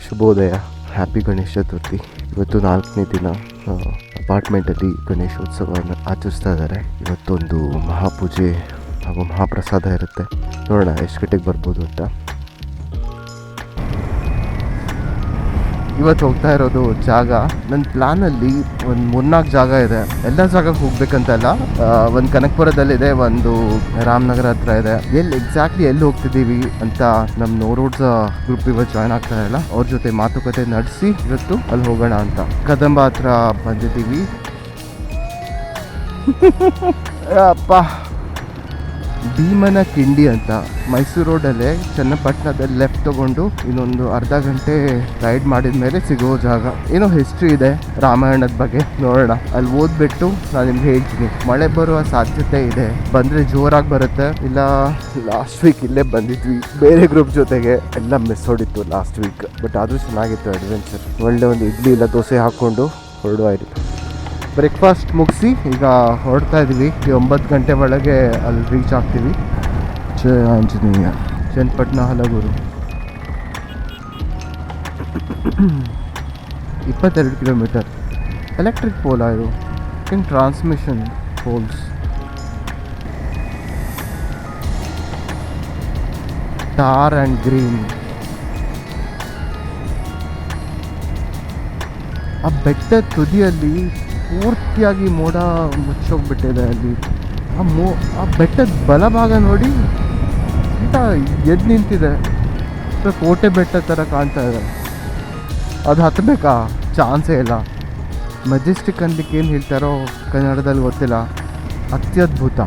ಶುಭೋದಯ, ಹ್ಯಾಪಿ ಗಣೇಶ ಚತುರ್ಥಿ. ಇವತ್ತು 4ನೇ ದಿನ ಅಪಾರ್ಟ್ಮೆಂಟಲ್ಲಿ ಗಣೇಶೋತ್ಸವವನ್ನು ಆಚರಿಸ್ತಾ ಇದ್ದಾರೆ. ಇವತ್ತೊಂದು ಮಹಾಪೂಜೆ ಹಾಗೂ ಮಹಾಪ್ರಸಾದ ಇರುತ್ತೆ. ನೋಡೋಣ ಎಷ್ಟು ಗಂಟೆಗೆ ಬರ್ಬೋದು ಅಂತ. ಇವತ್ತು ಹೋಗ್ತಾ ಇರೋದು ಜಾಗ, ನನ್ನ ಪ್ಲಾನಲ್ಲಿ ಒಂದು 3-4 ಜಾಗ ಇದೆ. ಎಲ್ಲ ಜಾಗಕ್ಕೆ ಹೋಗ್ಬೇಕಂತಲ್ಲ. ಒಂದು ಕನಕಪುರದಲ್ಲಿದೆ, ಒಂದು ರಾಮನಗರ ಹತ್ರ ಇದೆ. ಎಲ್ಲಿ ಹೋಗ್ತಿದ್ದೀವಿ ಅಂತ ನಮ್ಮ ನೋರೋಡ್ಸ್ ಗ್ರೂಪ್ ಇವತ್ತು ಜಾಯ್ನ್ ಆಗ್ತಾ ಇಲ್ಲ. ಅವ್ರ ಜೊತೆ ಮಾತುಕತೆ ನಡೆಸಿ ಇವತ್ತು ಅಲ್ಲಿ ಹೋಗೋಣ ಅಂತ. ಕದಂಬ ಹತ್ರ ಬಂದಿದ್ದೀವಿ. ಅಪ್ಪ, ಭೀಮನ ಕಿಂಡಿ ಅಂತ ಮೈಸೂರು ರೋಡಲ್ಲೇ ಚನ್ನಪಟ್ಟಣದಲ್ಲಿ ಲೆಫ್ಟ್ ತಗೊಂಡು ಇನ್ನೊಂದು ಅರ್ಧ ಗಂಟೆ ರೈಡ್ ಮಾಡಿದ ಮೇಲೆ ಸಿಗೋ ಜಾಗ. ಏನೋ ಹಿಸ್ಟ್ರಿ ಇದೆ ರಾಮಾಯಣದ ಬಗ್ಗೆ. ನೋಡೋಣ, ಅಲ್ಲಿ ಓದ್ಬಿಟ್ಟು ನಾನು ನಿಮ್ಗೆ ಹೇಳ್ತೀನಿ. ಮಳೆ ಬರುವ ಸಾಧ್ಯತೆ ಇದೆ, ಬಂದರೆ ಜೋರಾಗಿ ಬರುತ್ತೆ. ಇಲ್ಲ, ಲಾಸ್ಟ್ ವೀಕ್ ಇಲ್ಲೇ ಬಂದಿದ್ವಿ ಬೇರೆ ಗ್ರೂಪ್ ಜೊತೆಗೆ, ಎಲ್ಲ ಮಿಸ್ ಹೊಡಿತ್ತು ಲಾಸ್ಟ್ ವೀಕ್. ಬಟ್ ಆದರೂ ಚೆನ್ನಾಗಿತ್ತು ಅಡ್ವೆಂಚರ್. ಒಳ್ಳೆ ಒಂದು ಇಡ್ಲಿ ಇಲ್ಲ ದೋಸೆ ಹಾಕ್ಕೊಂಡು ಹೊರಡುವಾಯಿತು. ಬ್ರೇಕ್ಫಾಸ್ಟ್ ಮುಗಿಸಿ ಈಗ ಹೊರಡ್ತಾ ಇದ್ದೀವಿ. 9 ಗಂಟೆ ಒಳಗೆ ಅಲ್ಲಿ ರೀಚ್ ಆಗ್ತೀವಿ. Jaya Anjaneya, Channapatna Halagur. 22 kilometre. Electric pole ಇದು, transmission poles. Tar and green. ಆ ಬೆಟ್ಟದ ತುದಿಯಲ್ಲಿ ಪೂರ್ತಿಯಾಗಿ ಮೋಡ ಮುಚ್ಚೋಗ್ಬಿಟ್ಟಿದೆ. ಅಲ್ಲಿ ಆ ಬೆಟ್ಟದ ಬಲಭಾಗ ನೋಡಿ ಅಂತ ಎದ್ದು ನಿಂತಿದೆ. ಕೋಟೆ ಬೆಟ್ಟ ಥರ ಕಾಣ್ತಾ ಇದೆ. ಅದು ಹತ್ತಬೇಕಾ? ಚಾನ್ಸೇ ಇಲ್ಲ. ಮೆಜೆಸ್ಟಿಕ್ ಅನ್ಲಿಕ್ಕೆ ಏನು ಹೇಳ್ತಾರೋ ಕನ್ನಡದಲ್ಲಿ ಗೊತ್ತಿಲ್ಲ. ಅತ್ಯದ್ಭುತ.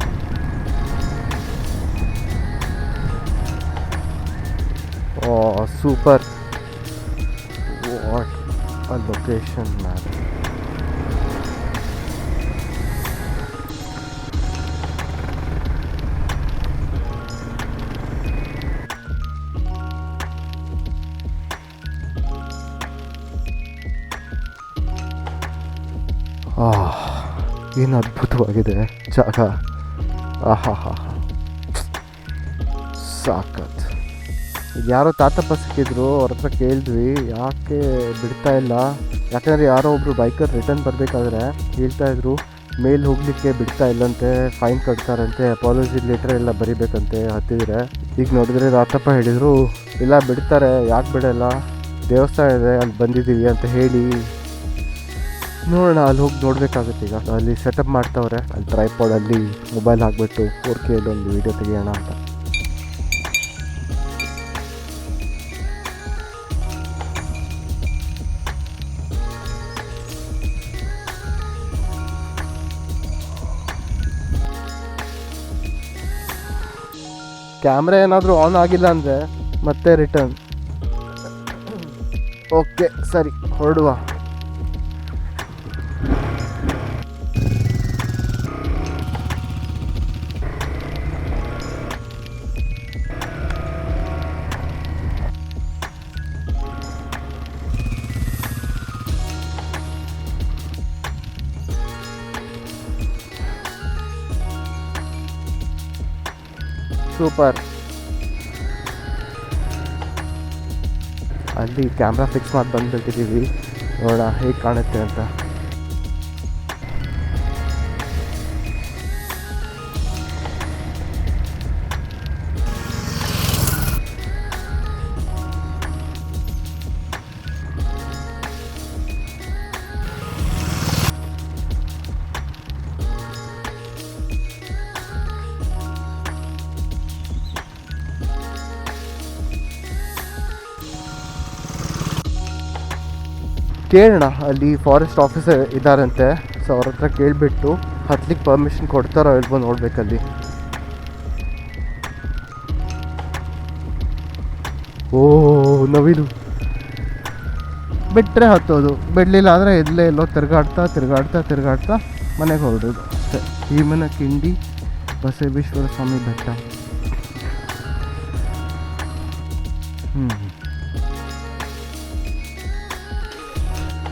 Oh super, what a location man. ಏನು ಅದ್ಭುತವಾಗಿದೆ ಜಾಗ. ಆಹಾ ಹಾ ಹಾ, ಸಾಕತ್. ಯಾರೋ ತಾತಪ್ಪ ಸಿಕ್ಕಿದ್ರು, ಅವ್ರ ಹತ್ರ ಕೇಳಿದ್ವಿ ಯಾಕೆ ಬಿಡ್ತಾ ಇಲ್ಲ. ಯಾಕಂದರೆ ಯಾರೋ ಒಬ್ಬರು ಬೈಕರ್ ರಿಟರ್ನ್ ಬರಬೇಕಾದ್ರೆ ಹೇಳ್ತಾಯಿದ್ರು ಮೇಲೆ ಹೋಗಲಿಕ್ಕೆ ಬಿಡ್ತಾ ಇಲ್ಲಂತೆ, ಫೈನ್ ಕಟ್ತಾರಂತೆ, ಅಪಾಲಜಿ ಲೆಟರ್ ಎಲ್ಲ ಬರಿಬೇಕಂತೆ ಹತ್ತಿದ್ರೆ. ಈಗ ನೋಡಿದ್ರೆ ತಾತಪ್ಪ ಹೇಳಿದರು ಇಲ್ಲ ಬಿಡ್ತಾರೆ, ಯಾಕೆ ಬಿಡಲ್ಲ, ದೇವಸ್ಥಾನ ಇದೆ ಅಲ್ಲಿ ಬಂದಿದ್ದೀವಿ ಅಂತ ಹೇಳಿ. ನೋಡೋಣ, ಅಲ್ಲಿ ಹೋಗಿ ನೋಡಬೇಕಾಗುತ್ತೆ. ಈಗ ಅಲ್ಲಿ ಸೆಟಪ್ ಮಾಡ್ತಾವ್ರೆ. ಅಲ್ಲಿ ಟ್ರೈಪಾಡಲ್ಲಿ ಮೊಬೈಲ್ ಹಾಕ್ಬಿಟ್ಟು 4K ಒಂದು ವೀಡಿಯೋ ತೆಗಿಯೋಣ ಅಂತ. ಕ್ಯಾಮ್ರಾ ಏನಾದರೂ ಆನ್ ಆಗಿಲ್ಲ ಅಂದರೆ ಮತ್ತೆ ರಿಟರ್ನ್. ಓಕೆ ಸರಿ, ಹೊರಡುವ. ಸೂಪರ್. ಅಲ್ಲಿ ಕ್ಯಾಮ್ರಾ ಫಿಕ್ಸ್ ಮಾಡಿ ಬಂದುಬಿಟ್ಟಿದ್ದೀವಿ. ನೋಡೋಣ ಹೇಗೆ ಕಾಣುತ್ತೆ ಅಂತ. ಕೇಳೋಣ, ಅಲ್ಲಿ ಫಾರೆಸ್ಟ್ ಆಫೀಸರ್ ಇದ್ದಾರಂತೆ. ಸೊ ಅವ್ರ ಹತ್ರ ಕೇಳಿಬಿಟ್ಟು ಹತ್ಲಿಕ್ಕೆ ಪರ್ಮಿಷನ್ ಕೊಡ್ತಾರೋ ಇಲ್ವೋ ನೋಡ್ಬೇಕಲ್ಲಿ. ಓ ನವಿಲು. ಬಿಟ್ಟರೆ ಹತ್ತೋದು, ಬಿಡಲಿಲ್ಲ ಅಂದರೆ ಎಲ್ಲೋ ತಿರುಗಾಡ್ತಾ ಮನೆಗೆ ಹೊರಡೋದು ಅಷ್ಟೇ. ಭೀಮನ ಕಿಂಡಿ, ಬಸವೇಶ್ವರ ಸ್ವಾಮಿ ಬೆಟ್ಟ.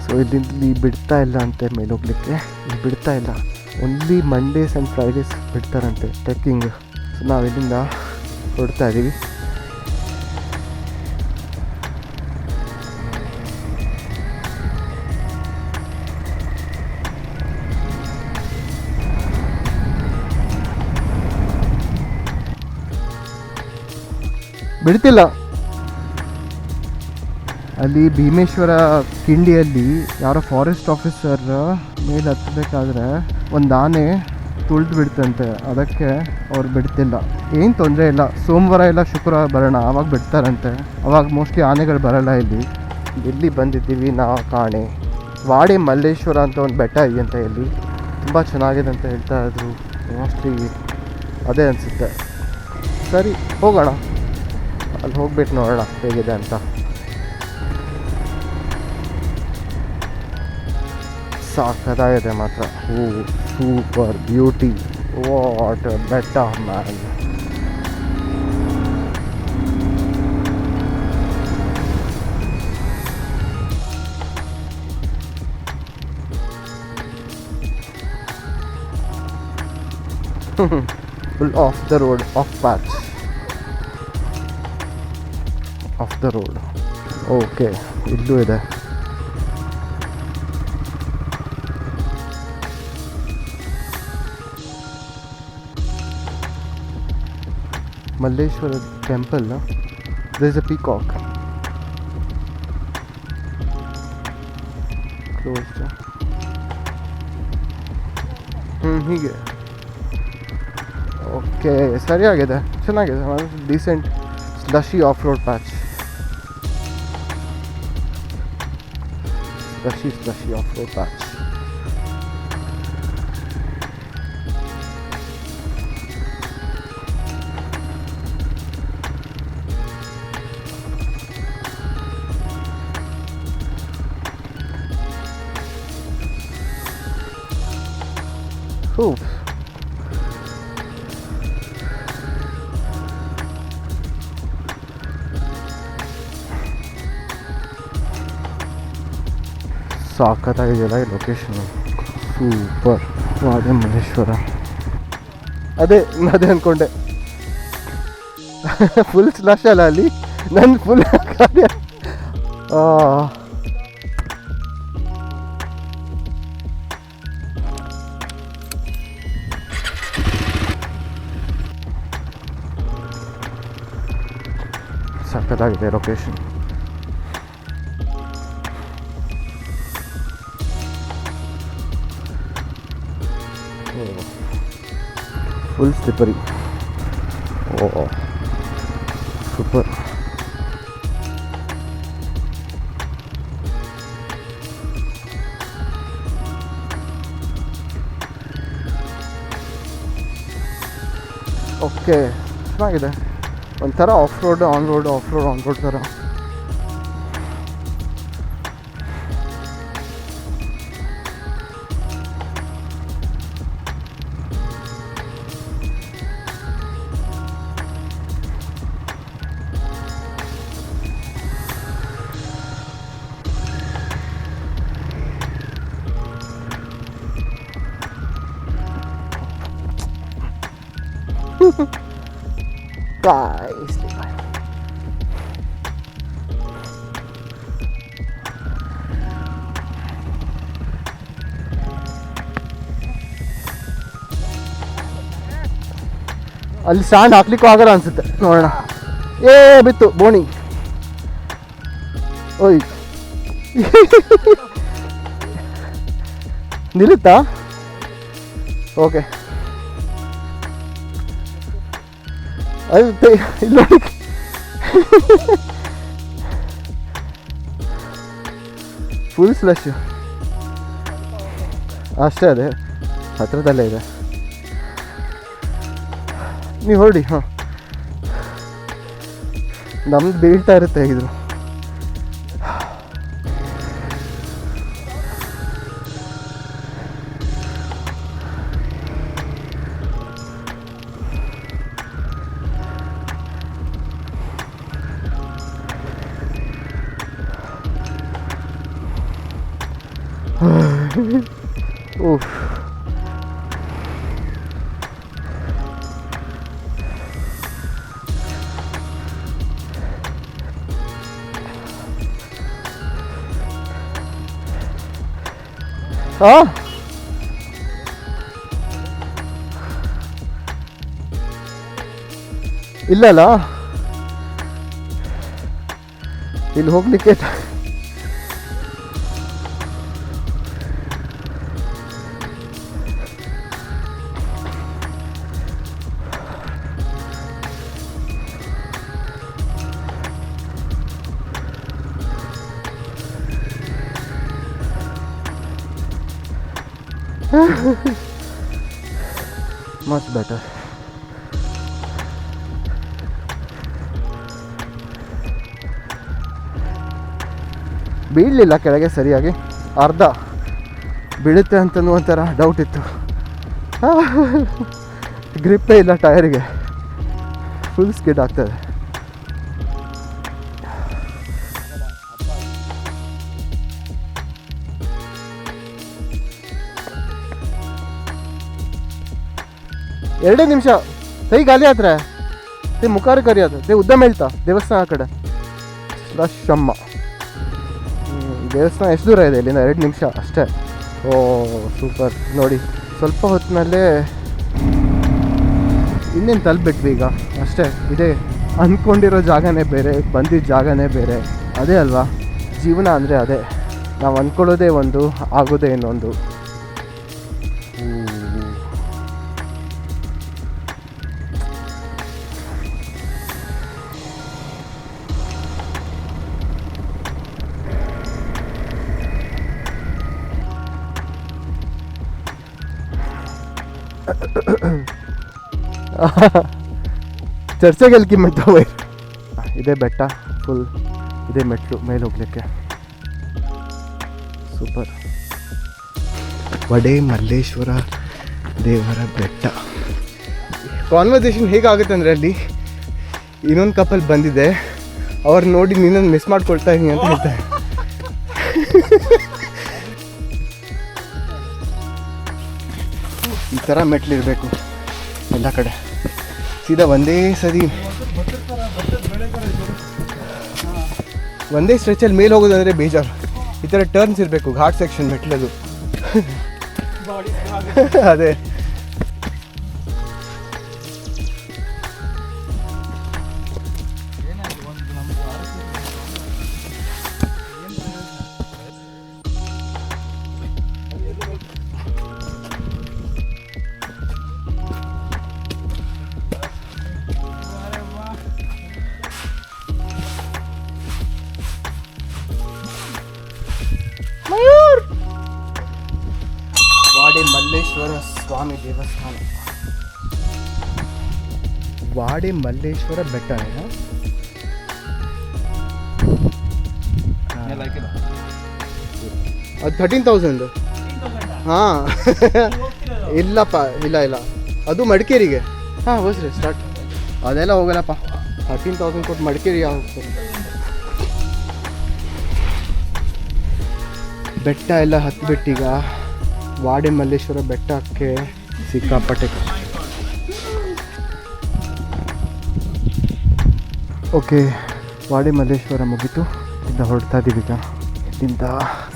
ಸೊ ಇಲ್ಲಿ ಬಿಡ್ತಾ ಇಲ್ಲ ಅಂತೆ ಮೇಲೆ ಹೋಗ್ಲಿಕ್ಕೆ. ಇಲ್ಲಿ ಬಿಡ್ತಾ ಇಲ್ಲ, ಓನ್ಲಿ ಮಂಡೇಸ್ ಆ್ಯಂಡ್ ಫ್ರೈಡೇಸ್ ಬಿಡ್ತಾರಂತೆ ಟ್ರೆಕ್ಕಿಂಗ್. ಸೊ ನಾವು ಇಲ್ಲಿಂದ ಹೊರಡ್ತಾ ಇದ್ದೀವಿ. ಬಿಡ್ತಿಲ್ಲ. ಅಲ್ಲಿ ಭೀಮೇಶ್ವರ ಕಿಂಡಿಯಲ್ಲಿ ಯಾರೋ ಫಾರೆಸ್ಟ್ ಆಫೀಸರ್ ಮೇಲೆ ಹತ್ತಬೇಕಾದ್ರೆ ಒಂದು ಆನೆ ತುಳಿದು ಬಿಡ್ತಂತೆ, ಅದಕ್ಕೆ ಅವ್ರು ಬಿಡ್ತಿಲ್ಲ. ಏನು ತೊಂದರೆ ಇಲ್ಲ, ಸೋಮವಾರ ಇಲ್ಲ ಶುಕ್ರವಾರ ಬರೋಣ, ಆವಾಗ ಬಿಡ್ತಾರಂತೆ. ಅವಾಗ ಮೋಸ್ಟ್ಲಿ ಆನೆಗಳು ಬರೋಲ್ಲ. ಇಲ್ಲಿ ಬಂದಿದ್ದೀವಿ ನಾವು ಕಾಣೆ ವಾಡೆ ಮಲ್ಲೇಶ್ವರ ಅಂತ ಒಂದು ಬೆಟ್ಟ ಇದೆಯಂತೆ, ಇಲ್ಲಿ ತುಂಬ ಚೆನ್ನಾಗಿದೆ ಅಂತ ಹೇಳ್ತಾ ಇದ್ರು. ಮೋಸ್ಟ್ಲಿ ಅದೇ ಅನಿಸುತ್ತೆ. ಸರಿ ಹೋಗೋಣ, ಅಲ್ಲಿ ಹೋಗ್ಬಿಟ್ಟು ನೋಡೋಣ ಹೇಗಿದೆ ಅಂತ. ಸಾಕದಾಗಿದೆ ಮಾತ್ರ. ಸೂಪರ್ ಬ್ಯೂಟಿ, ವಾಟ್ ಬೆಟ್ಟ man. Full off the road, off patch, off the road. Okay, ಇಲ್ಲೂ ಇದೆ. Malleshwara temple, no? There is a peacock. Closed. ಹೀಗೆ. ಓಕೆ, ಸರಿಯಾಗಿದೆ, ಚೆನ್ನಾಗಿದೆ. Decent slushy off road patch. Slushy off road patch. ಸಾಕತ್ತಾಗಿದೆಯಲ್ಲ ಈ location, super. ವಾಡೆ ಮಲ್ಲೇಶ್ವರ, ಅದೇ ಅಂದ್ಕೊಂಡೆ. Full slush ಅಲ್ಲ ಅಲ್ಲಿ, ನನ್ನ ಫುಲ್ ಸಕ್ಕತ್ತಾಗಿದೆ location. Full slippery. Super. Okay, ಚೆನ್ನಾಗಿದೆ. ಒಂಥರ of road on road, of road on road ಥರ. ಅಲ್ಲಿ ಸ್ಟ್ಯಾಂಡ್ ಹಾಕ್ಲಿಕ್ಕೂ ಆಗಲ್ಲ ಅನ್ಸುತ್ತೆ, ನೋಡೋಣ. ಬಿತ್ತು ಬೋಣಿ. ಓಯ್ ನಿಲ್ಲುತ್ತಾ? ಓಕೆ, ಅದು ಇಲ್ಲ. ಫುಲ್ ಸ್ಲಶ್ ಅಷ್ಟೇ, ಅದೇ ಹತ್ರದಲ್ಲೇ ಇದೆ. ನೀವು ಹೊರಡಿ. ಹಾಂ, ನಮ್ದು ಬೀಳ್ತಾ ಇರುತ್ತೆ ಇದು. Oof. ಇಲ್ಲಲ್ಲ, ಇಲ್ಲಿ ಹೋಗ್ಲಿಕ್ಕೆ ಮಚ್ ಬೆಟರ್. ಬೀಳಲಿಲ್ಲ ಕೆಳಗೆ ಸರಿಯಾಗಿ, ಅರ್ಧ ಬೀಳುತ್ತೆ ಅಂತಲೂ ಒಂಥರ ಡೌಟ್ ಇತ್ತು. ಗ್ರಿಪ್ಪೇ ಇಲ್ಲ ಟೈರಿಗೆ, ಫುಲ್ ಸ್ಕಿಡ್ ಆಗ್ತದೆ. ಎರಡೇ ನಿಮಿಷ ಕೈ ಗಾಲಿ ಆದ್ರೆ ते मुखार करूयात. ते उद्दाम ಹೇಳ್ತಾ ದೇವಸ್ಥಾನ ಕಡೆ ರಶಮ್ಮ. ದೇವಸ್ಥಾನ ಎಷ್ಟು ದೂರ ಇದೆ ಇಲ್ಲಿಂದ? 2 ನಿಮಿಷ ಅಷ್ಟೇ. ಓ ಸೂಪರ್. ನೋಡಿ ಸ್ವಲ್ಪ ಹೊತ್ತಿನಲ್ಲೇ ಇನ್ನೇನು ತಲುಪಿಟ್ವಿ ಈಗ ಅಷ್ಟೇ. ಇದೇ ಅಂದ್ಕೊಂಡಿರೋ ಜಾಗನೇ ಬೇರೆ, ಬಂದಿದ್ದ ಜಾಗನೇ ಬೇರೆ. ಅದೇ ಅಲ್ವಾ ಜೀವನ ಅಂದರೆ, ಅದೇ ನಾವು ಅಂದ್ಕೊಳ್ಳೋದೇ ಒಂದು, ಆಗೋದೇ ಇನ್ನೊಂದು. ಚರ್ಚೆಗೆ ಮೆಟ್ಟ ಇದೇ ಬೆಟ್ಟ ಫುಲ್, ಇದೇ ಮೆಟ್ಲು ಮೇಲೆ ಹೋಗ್ಲಿಕ್ಕೆ. ಸೂಪರ್. ವಡೆ ಮಲ್ಲೇಶ್ವರ ದೇವರ ಬೆಟ್ಟ. ಕಾನ್ವರ್ಸೇಷನ್ ಹೇಗಾಗುತ್ತೆ ಅಂದರೆ, ಅಲ್ಲಿ ಇನ್ನೊಂದು ಕಪಲ್ ಬಂದಿದೆ, ಅವ್ರು ನೋಡಿ ನೀನೊಂದು ಮಿಸ್ ಮಾಡ್ಕೊಳ್ತಾ ಇದೀನಿ ಅಂತ ಹೇಳ್ತಾರೆ. ಈ ಥರ ಮೆಟ್ಲಿರಬೇಕು ಎಲ್ಲ ಕಡೆ, ಸೀದಾ ಒಂದೇ ಸರಿ ಒಂದೇ ಸ್ಟ್ರೆಚಲ್ಲಿ ಮೇಲೆ ಹೋಗೋದಂದರೆ ಬೇಜಾರು. ಈ ಥರ ಟರ್ನ್ಸ್ ಇರಬೇಕು, ಘಾಟ್ ಸೆಕ್ಷನ್ ಮೆಟ್ಲದು. ಅದೇ ವಾಡೆ ಮಲ್ಲೇಶ್ವರ ಸ್ವಾಮಿ ದೇವಸ್ಥಾನ. ವಾಡೆ ಮಲ್ಲೇಶ್ವರ ಬೆಟ್ಟ. ಅದು 13,000. ಹಾಂ ಇಲ್ಲಪ್ಪ, ಇಲ್ಲ ಅದು ಮಡಿಕೇರಿಗೆ. ಹಾಂ ಹೋಸ್ರಿ ಸ್ಟಾರ್ಟ್. ಅದೆಲ್ಲ ಹೋಗಲ್ಲಪ್ಪ, 13,000 ಕೊಟ್ಟು ಮಡಿಕೇರಿ ಯಾವ ಹೋಗ್ತಾರೆ. ಬೆಟ್ಟ ಎಲ್ಲ ಹತ್ಬಿಟ್ಟೀಗ ವಾಡೆ ಮಲ್ಲೇಶ್ವರ ಬೆಟ್ಟಕ್ಕೆ ಸಿಕ್ಕಾಪಟ್ಟೆ. ಓಕೆ, ವಾಡೆ ಮಲ್ಲೇಶ್ವರ ಮುಗೀತು. ಇಂದ ಹೊರಡ್ತಾ ಇದ್ದೀವಿ ಈಗ. ಇಲ್ಲಿಂದ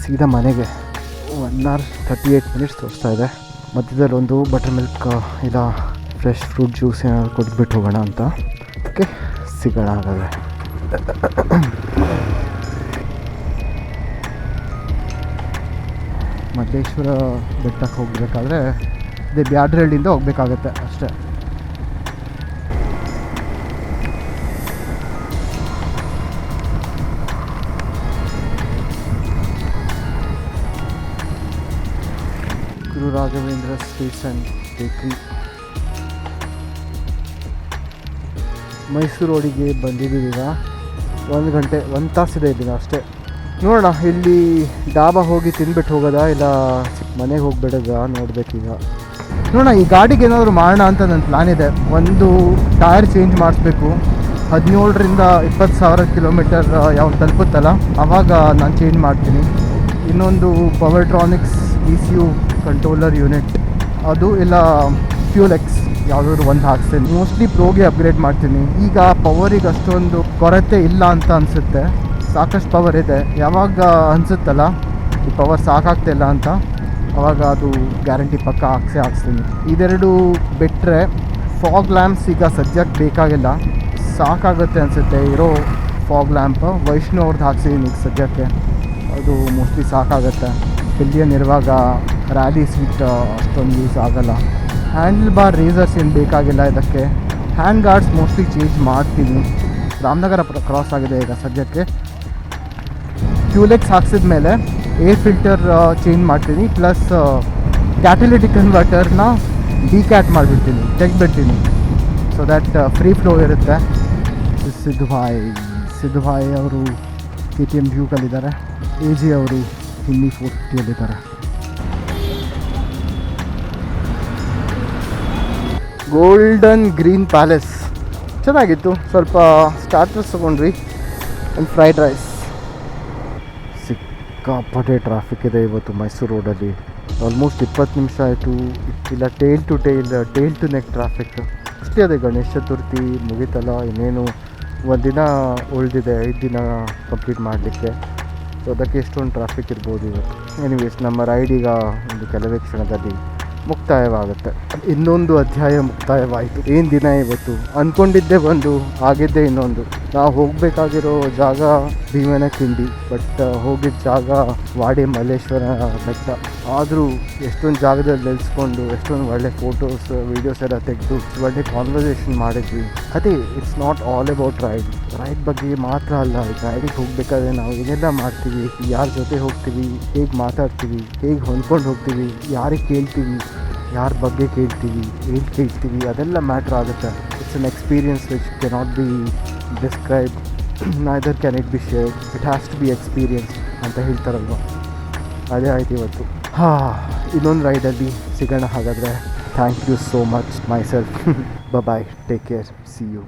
ಸೀದಾ ಮನೆಗೆ 1 hour 38 minutes ತೋರಿಸ್ತಾ ಇದೆ. ಮಧ್ಯದಲ್ಲಿ ಒಂದು ಬಟರ್ ಮಿಲ್ಕ್ ಇಲ್ಲ ಫ್ರೆಶ್ ಫ್ರೂಟ್ ಜ್ಯೂಸ್ ಏನಾದ್ರು ಕೊಟ್ಬಿಟ್ಟು ಹೋಗೋಣ ಅಂತ. ಓಕೆ, ಸಿಗೋಣ ಹಾಗಾದರೆ. ಮಲ್ಲೇಶ್ವರ ಬೆಟ್ಟಕ್ಕೆ ಹೋಗಬೇಕಾದ್ರೆ ಅದೇ ಬ್ಯಾಡ್ರಹಳ್ಳಿಯಿಂದ ಹೋಗಬೇಕಾಗತ್ತೆ ಅಷ್ಟೇ. ಗುರು ರಾಘವೇಂದ್ರ ಸ್ವೀಟ್ಸ್ ಆ್ಯಂಡ್ ಬೇಕ್ರಿ. ಮೈಸೂರು ರೋಡಿಗೆ ಬಂದಿದ್ದೀವಿ ಈಗ. 1 ಗಂಟೆ 1 ತಾಸಿದೆ ಇಲ್ಲಿನ ಅಷ್ಟೇ. ನೋಡೋಣ, ಇಲ್ಲಿ ಡಾಬಾ ಹೋಗಿ ತಿಂದ್ಬಿಟ್ಟು ಹೋಗೋದಾ ಇಲ್ಲ ಮನೆಗೆ ಹೋಗ್ಬಿಡೋದಾ ನೋಡ್ಬೇಕೀಗ. ನೋಡೋಣ, ಈ ಗಾಡಿಗೆ ಏನಾದರೂ ಮಾಡೋಣ ಅಂತ ನನ್ನ ಪ್ಲ್ಯಾನ್ ಇದೆ. ಒಂದು ಟೈರ್ ಚೇಂಜ್ ಮಾಡಿಸ್ಬೇಕು. 17,000 to 20,000 ಕಿಲೋಮೀಟರ್ ಯಾವ್ದು ತಲುಪುತ್ತಲ್ಲ ಆವಾಗ ನಾನು ಚೇಂಜ್ ಮಾಡ್ತೀನಿ. ಇನ್ನೊಂದು ಪವರ್ಟ್ರಾನಿಕ್ಸ್ ECU ಕಂಟ್ರೋಲರ್ ಯೂನಿಟ್, ಅದು ಇಲ್ಲ ಫ್ಯೂಲ್ ಎಕ್ಸ್ ಯಾವುದಾದ್ರು ಒಂದು ಹಾಕ್ತೀನಿ. ಮೋಸ್ಟ್ಲಿ ಪ್ರೋಗೆ ಅಪ್ಗ್ರೇಡ್ ಮಾಡ್ತೀನಿ. ಈಗ ಪವರಿಗೆ ಅಷ್ಟೊಂದು ಕೊರತೆ ಇಲ್ಲ ಅಂತ ಅನಿಸುತ್ತೆ, ಸಾಕಷ್ಟು ಪವರ್ ಇದೆ. ಯಾವಾಗ ಅನಿಸುತ್ತಲ್ಲ ಈ ಪವರ್ ಸಾಕಾಗ್ತಿಲ್ಲ ಅಂತ, ಆವಾಗ ಅದು ಗ್ಯಾರಂಟಿ ಪಕ್ಕ ಹಾಕ್ಸ್ತೀನಿ. ಇದೆರಡು ಬಿಟ್ಟರೆ ಫಾಗ್ ಲ್ಯಾಂಪ್ಸ್ ಈಗ ಸದ್ಯಕ್ಕೆ ಬೇಕಾಗಿಲ್ಲ, ಸಾಕಾಗುತ್ತೆ ಅನಿಸುತ್ತೆ. ಇರೋ ಫಾಗ್ ಲ್ಯಾಂಪ್ ವೈಷ್ಣು ಅವ್ರದ್ದು ಹಾಕ್ಸಿದ್ದೀನಿ ಈಗ ಸದ್ಯಕ್ಕೆ. ಅದು ಮೋಸ್ಟ್ಲಿ ಸಾಕಾಗುತ್ತೆ. ಪಿಲಿಯನ್ ಇರುವಾಗ ರ್ಯಾಲಿ ಸೀಟ್ ಅಷ್ಟೊಂದು ಯೂಸ್ ಆಗೋಲ್ಲ. ಹ್ಯಾಂಡಲ್ ಬಾರ್ ರೇಸರ್ಸ್ ಏನು ಬೇಕಾಗಿಲ್ಲ ಇದಕ್ಕೆ. ಹ್ಯಾಂಡ್ ಗಾರ್ಡ್ಸ್ ಮೋಸ್ಟ್ಲಿ ಚೇಂಜ್ ಮಾಡ್ತೀನಿ. ರಾಮನಗರ ಕ್ರಾಸ್ ಆಗಿದೆ ಈಗ ಸದ್ಯಕ್ಕೆ. ಕ್ಯೂಲೆಕ್ಸ್ ಹಾಕ್ಸಿದ ಮೇಲೆ ಏರ್ ಫಿಲ್ಟರ್ ಚೇಂಜ್ ಮಾಡ್ತೀನಿ, ಪ್ಲಸ್ ಕ್ಯಾಟಲಿಟಿಕ್ ಕನ್ವರ್ಟರ್ನ ಡಿಕ್ಯಾಟ್ ಮಾಡಿಬಿಡ್ತೀನಿ, ತೆಗೆದ್ಬಿಡ್ತೀನಿ, ಸೊ ದ್ಯಾಟ್ ಫ್ರೀ ಫ್ಲೋ ಇರುತ್ತೆ. ಸಿದ್ದು ಭಾಯ್ ಅವರು KTM ಡ್ಯೂಕಲ್ಲಿದ್ದಾರೆ. AJ ಅವರು ಹಿಮ್ಮಿ 450ಯಲ್ಲಿದ್ದಾರೆ. ಗೋಲ್ಡನ್ ಗ್ರೀನ್ ಪ್ಯಾಲೇಸ್ ಚೆನ್ನಾಗಿತ್ತು. ಸ್ವಲ್ಪ ಸ್ಟಾರ್ಟರ್ಸ್ ತೊಗೊಂಡ್ರಿ ಆ್ಯಂಡ್ ಫ್ರೈಡ್ ರೈಸ್. ಸಿಕ್ಕಾಪಟ್ಟೆ ಟ್ರಾಫಿಕ್ ಇದೆ ಇವತ್ತು ಮೈಸೂರು ರೋಡಲ್ಲಿ. ಆಲ್ಮೋಸ್ಟ್ 20 ನಿಮಿಷ ಆಯಿತು. ಇಲ್ಲ ಟೇಲ್ ಟು ನೆಕ್ ಟ್ರಾಫಿಕ್ ಅಷ್ಟೇ. ಅದೇ ಗಣೇಶ ಚತುರ್ಥಿ ಮುಗಿತಲ್ಲ, ಇನ್ನೇನು ಒಂದಿನ ಉಳಿದಿದೆ, 5 ದಿನ ಕಂಪ್ಲೀಟ್ ಮಾಡಲಿಕ್ಕೆ. ಸೊ ಅದಕ್ಕೆ ಎಷ್ಟೊಂದು ಟ್ರಾಫಿಕ್ ಇರ್ಬೋದು ಇವತ್ತು. ಎನಿವೇಸ್, ನಮ್ಮ ರೈಡ್ ಈಗ ಒಂದು ಕೆಲವೇ ಕ್ಷಣದಲ್ಲಿ ಮುಕ್ತಾಯವಾಗುತ್ತೆ. ಇನ್ನೊಂದು ಅಧ್ಯಾಯ ಮುಕ್ತಾಯವಾಯಿತು. ಏನು ದಿನ ಇವತ್ತು. ಅಂದ್ಕೊಂಡಿದ್ದೆ ಒಂದು, ಆಗಿದ್ದೇ ಇನ್ನೊಂದು. ನಾವು ಹೋಗಬೇಕಾಗಿರೋ ಜಾಗ ಭೀಮನಕಿಂಡಿ, ಬಟ್ ಹೋಗಿದ್ದ ಜಾಗ ವಾಡಿ ಮಲ್ಲೇಶ್ವರ ಬೆಟ್ಟ. ಆದರೂ ಎಷ್ಟೊಂದು ಜಾಗದಲ್ಲಿ ನಿಲ್ಲಿಸ್ಕೊಂಡು ಎಷ್ಟೊಂದು ಒಳ್ಳೆ ಫೋಟೋಸ್ ವೀಡಿಯೋಸ್ ಎಲ್ಲ ತೆಗೆದು ಒಳ್ಳೆ ಕಾನ್ವರ್ಸೇಷನ್ ಮಾಡಿದ್ವಿ. ಅದೇ, it's not all about ride ಬಗ್ಗೆ ಮಾತ್ರ ಅಲ್ಲ. ರೈಡಿಗೆ ಹೋಗಬೇಕಾದ್ರೆ ನಾವು ಏನೆಲ್ಲ ಮಾಡ್ತೀವಿ, ಯಾರ ಜೊತೆ ಹೋಗ್ತೀವಿ, ಹೇಗೆ ಮಾತಾಡ್ತೀವಿ, ಹೇಗೆ ಹೊಂದ್ಕೊಂಡು ಹೋಗ್ತೀವಿ, ಯಾರಿಗೆ ಕೇಳ್ತೀವಿ, ಯಾರ ಬಗ್ಗೆ ಕೇಳ್ತೀವಿ, ಏನು ಕೇಳ್ತೀವಿ, ಅದೆಲ್ಲ ಮ್ಯಾಟ್ರ್ ಆಗುತ್ತೆ. It's an experience which cannot be describe, neither can it be shared, it has to be experience ಅಂತ ಹೇಳ್ತಾರಲ್ವ, ಅದೇ ಆಯ್ತು ಇವತ್ತು. ಇನ್ನೊಂದು ರೈಡಲ್ಲಿ ಸಿಗೋಣ ಹಾಗಾದರೆ. Thank you so much myself. Bye, take care, see you.